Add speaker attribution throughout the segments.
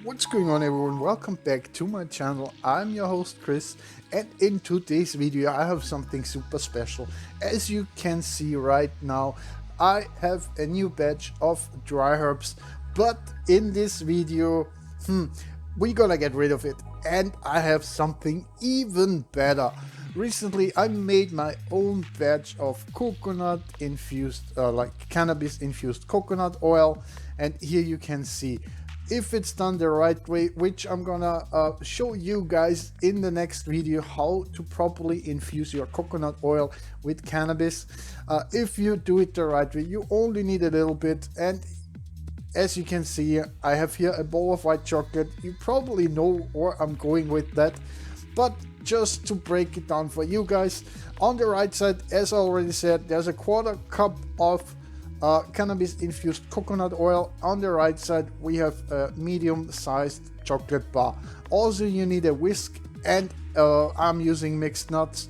Speaker 1: What's going on, everyone? Welcome back to my channel. I'm your host Chris, and in today's video I have something super special. As you can see right now, I have a new batch of dry herbs, but in this video we're gonna get rid of it, and I have something even better. Recently I made my own batch of coconut infused like cannabis infused coconut oil, and here you can see, if it's done the right way, which I'm gonna show you guys in the next video, how to properly infuse your coconut oil with cannabis. If you do it the right way, you only need a little bit. And as you can see, I have here a bowl of white chocolate. You probably know where I'm going with that, but just to break it down for you guys, on the right side, as I already said, there's a quarter cup of cannabis infused coconut oil. On the right side we have a medium sized chocolate bar. Also you need a whisk, and I'm using mixed nuts.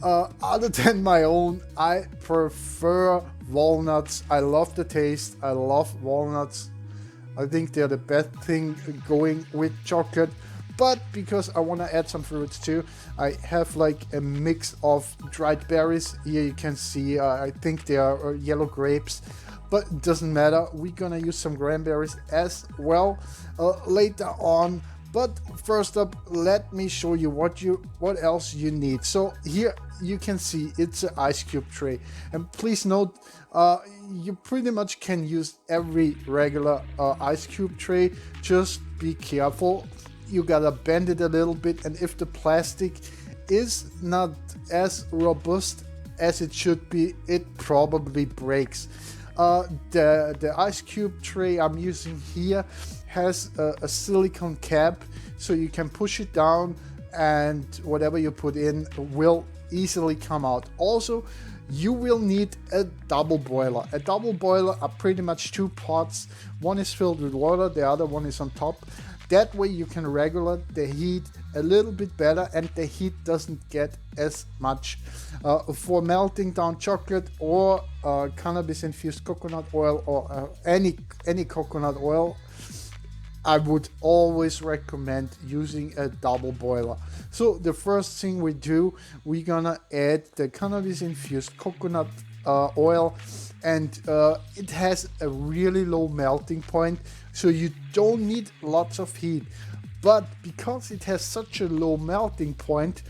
Speaker 1: Other than my own, I prefer walnuts. I love the taste. I love walnuts. I think they're the best thing going with chocolate. But because I want to add some fruits too, I have like a mix of dried berries. Here you can see, I think they are yellow grapes, but it doesn't matter. We're gonna use some cranberries as well later on. But first up, let me show you what else you need. So here you can see it's an ice cube tray, and please note, you pretty much can use every regular ice cube tray. Just be careful. You gotta bend it a little bit, and if the plastic is not as robust as it should be, it probably breaks. The ice cube tray I'm using here has a silicone cap, so you can push it down and whatever you put in will easily come out. Also, you will need a double boiler. A double boiler are pretty much two pots. One is filled with water, the other one is on top. That way you can regulate the heat a little bit better, and the heat doesn't get as much. For melting down chocolate or cannabis infused coconut oil, or any coconut oil, I would always recommend using a double boiler. So the first thing we do, we're gonna add the cannabis infused coconut oil, and it has a really low melting point, so you don't need lots of heat. But because it has such a low melting point,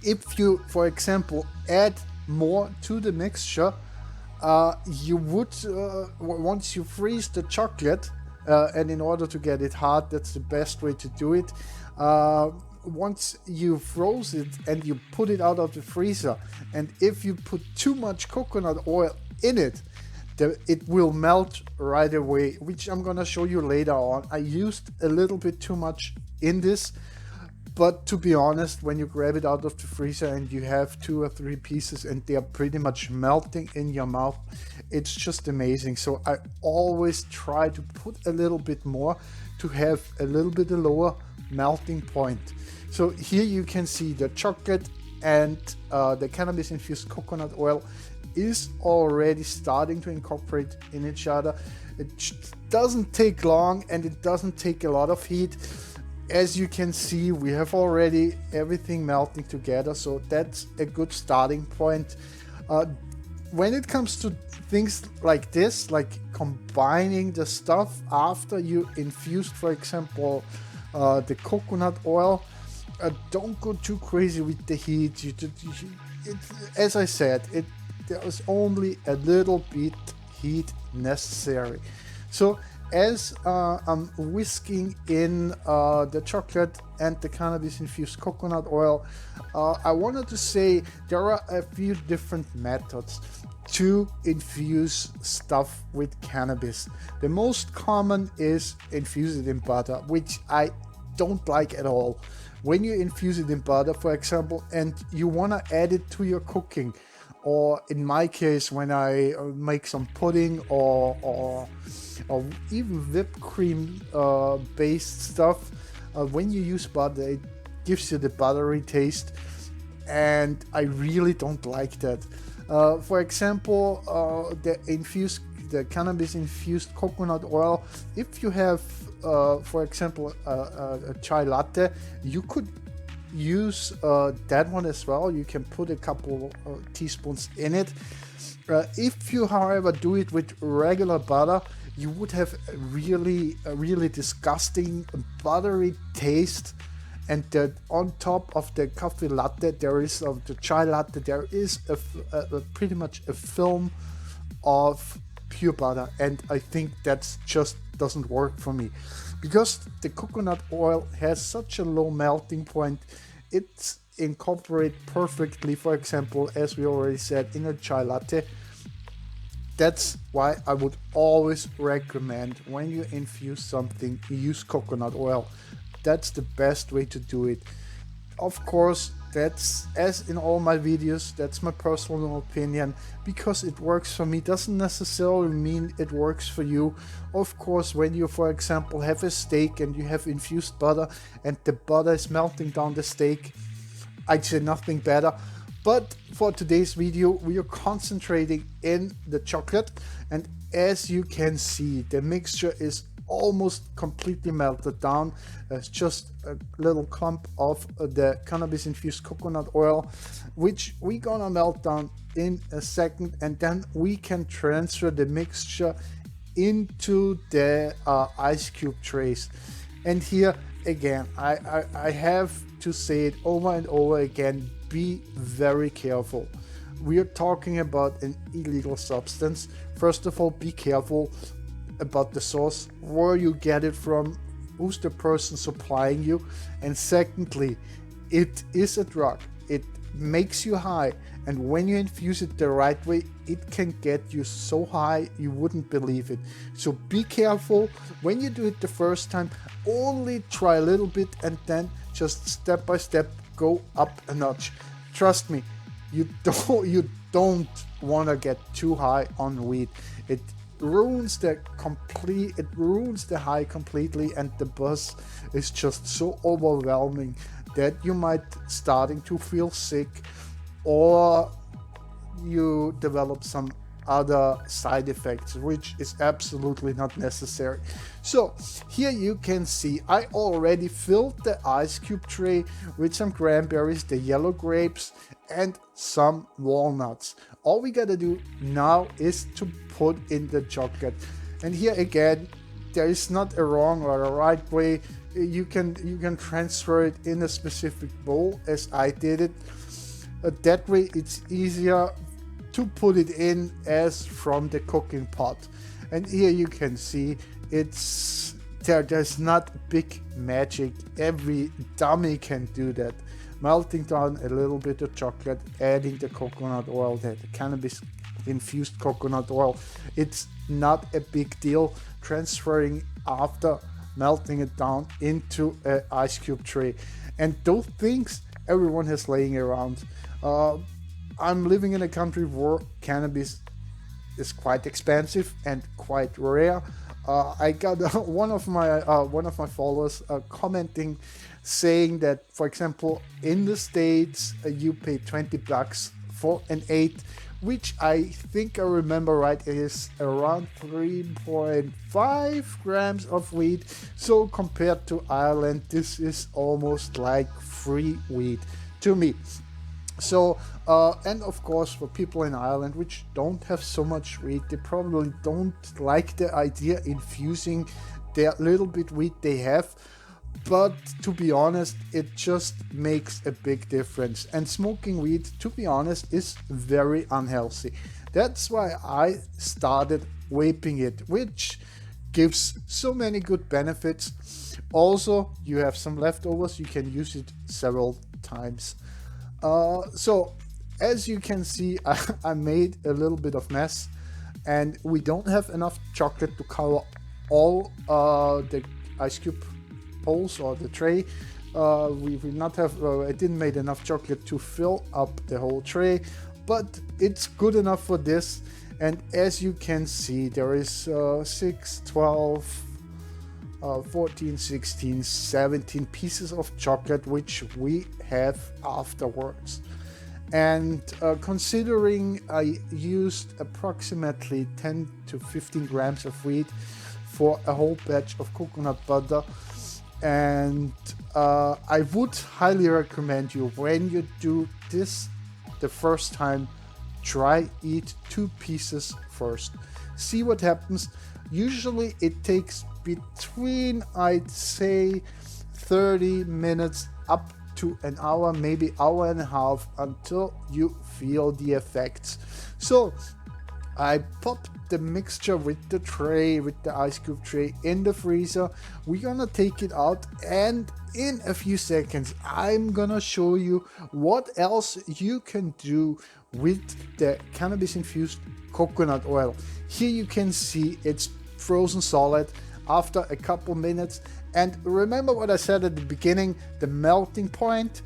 Speaker 1: if you, for example, add more to the mixture, you would once you freeze the chocolate, and in order to get it hard, that's the best way to do it. Once you froze it and you put it out of the freezer, and if you put too much coconut oil in it, it will melt right away, which I'm gonna show you later on. I used a little bit too much in this, but to be honest, when you grab it out of the freezer and you have 2 or 3 pieces and they are pretty much melting in your mouth, it's just amazing. So I always try to put a little bit more to have a little bit lower melting point. So here you can see the chocolate and the cannabis infused coconut oil is already starting to incorporate in each other. It doesn't take long, and it doesn't take a lot of heat. As you can see, we have already everything melting together, so that's a good starting point. When it comes to things like this, like combining the stuff after you infused, for example, the coconut oil, don't go too crazy with the heat. As I said, there is only a little bit heat necessary. So as I'm whisking in the chocolate and the cannabis infused coconut oil, I wanted to say there are a few different methods to infuse stuff with cannabis. The most common is infuse it in butter, which I don't like at all. When you infuse it in butter, for example, and you want to add it to your cooking, or in my case when I make some pudding or even whipped cream based stuff, when you use butter, it gives you the buttery taste, and I really don't like that. For example, the infused the cannabis infused coconut oil. If you have, for example, a chai latte, you could use that one as well. You can put a couple teaspoons in it. If you, however, do it with regular butter, you would have a really disgusting buttery taste. And on top of the coffee latte, there is, of the chai latte, there is a pretty much a film of pure butter, and I think that's just doesn't work for me, because the coconut oil has such a low melting point. It's incorporate perfectly, for example, as we already said, in a chai latte. That's why I would always recommend, when you infuse something, you use coconut oil. That's the best way to do it. Of course, that's, as in all my videos, that's my personal opinion. Because it works for me doesn't necessarily mean it works for you. Of course, when you, for example, have a steak and you have infused butter and the butter is melting down the steak, I'd say nothing better. But for today's video, we are concentrating in the chocolate, and as you can see, the mixture is almost completely melted down. It's just a little clump of the cannabis infused coconut oil, which we're gonna melt down in a second, and then we can transfer the mixture into the ice cube trays. And here again, I have to say it over and over again, be very careful. We are talking about an illegal substance. First of all, be careful about the source, where you get it from, who's the person supplying you, and secondly, it is a drug. It makes you high, and when you infuse it the right way, it can get you so high you wouldn't believe it. So be careful when you do it the first time. Only try a little bit and then just step by step go up a notch. Trust me, you don't want to get too high on weed. It ruins the high completely, and the buzz is just so overwhelming that you might starting to feel sick, or you develop some other side effects, which is absolutely not necessary. So here you can see I already filled the ice cube tray with some cranberries, the yellow grapes, and some walnuts. All we gotta do now is to put in the chocolate. And here again, there is not a wrong or a right way. You can transfer it in a specific bowl as I did it. That way it's easier to put it in as from the cooking pot. And here you can see there's not big magic. Every dummy can do that. Melting down a little bit of chocolate, adding the coconut oil, the cannabis infused coconut oil. It's not a big deal. Transferring after melting it down into an ice cube tray. And those things everyone has laying around. I'm living in a country where cannabis is quite expensive and quite rare. I got one of my followers commenting, saying that, for example, in the States you pay $20 for an 8, which I think I remember right is around 3.5 grams of weed. So compared to Ireland, this is almost like free weed to me. So, and of course, for people in Ireland which don't have so much weed, they probably don't like the idea infusing their little bit weed they have. But to be honest, it just makes a big difference. And smoking weed, to be honest, is very unhealthy. That's why I started vaping it, which gives so many good benefits. Also, you have some leftovers, you can use it several times. So as you can see, I made a little bit of mess, and we don't have enough chocolate to cover all the ice cube holes or the tray. We will not have, I didn't make enough chocolate to fill up the whole tray, but it's good enough for this. And as you can see, there is 6, 12, 14, 16, 17 pieces of chocolate which we have afterwards. And considering I used approximately 10 to 15 grams of wheat for a whole batch of coconut butter, and I would highly recommend you, when you do this the first time, try eat 2 pieces first. See what happens. Usually it takes between, I'd say, 30 minutes up to an hour, maybe hour and a half, until you feel the effects. So I popped the mixture with the tray, with the ice cube tray, in the freezer. We're gonna take it out, and in a few seconds I'm gonna show you what else you can do with the cannabis infused coconut oil. Here you can see it's frozen solid after a couple minutes. And remember what I said at the beginning, the melting point.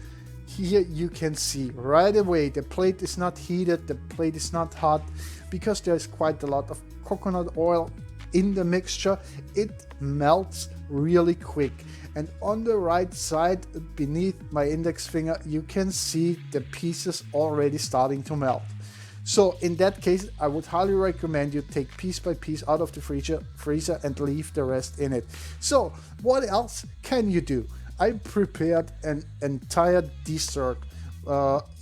Speaker 1: Here you can see right away the plate is not heated, the plate is not hot, because there's quite a lot of coconut oil in the mixture. It melts really quick. And on the right side beneath my index finger, you can see the pieces already starting to melt. So in that case, I would highly recommend you take piece by piece out of the freezer and leave the rest in it. So what else can you do? I prepared an entire dessert.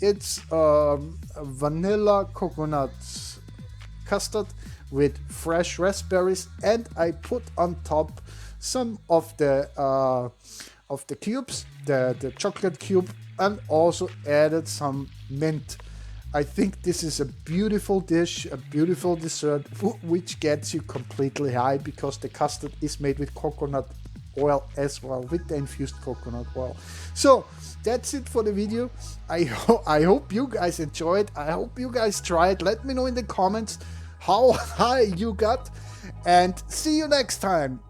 Speaker 1: It's vanilla coconut custard with fresh raspberries, and I put on top some of the cubes, the chocolate cube, and also added some mint. I think this is a beautiful dish, a beautiful dessert, which gets you completely high, because the custard is made with coconut oil as well, with the infused coconut oil. So that's it for the video. I hope you guys enjoyed. I hope you guys try it. Let me know in the comments how high you got, and see you next time.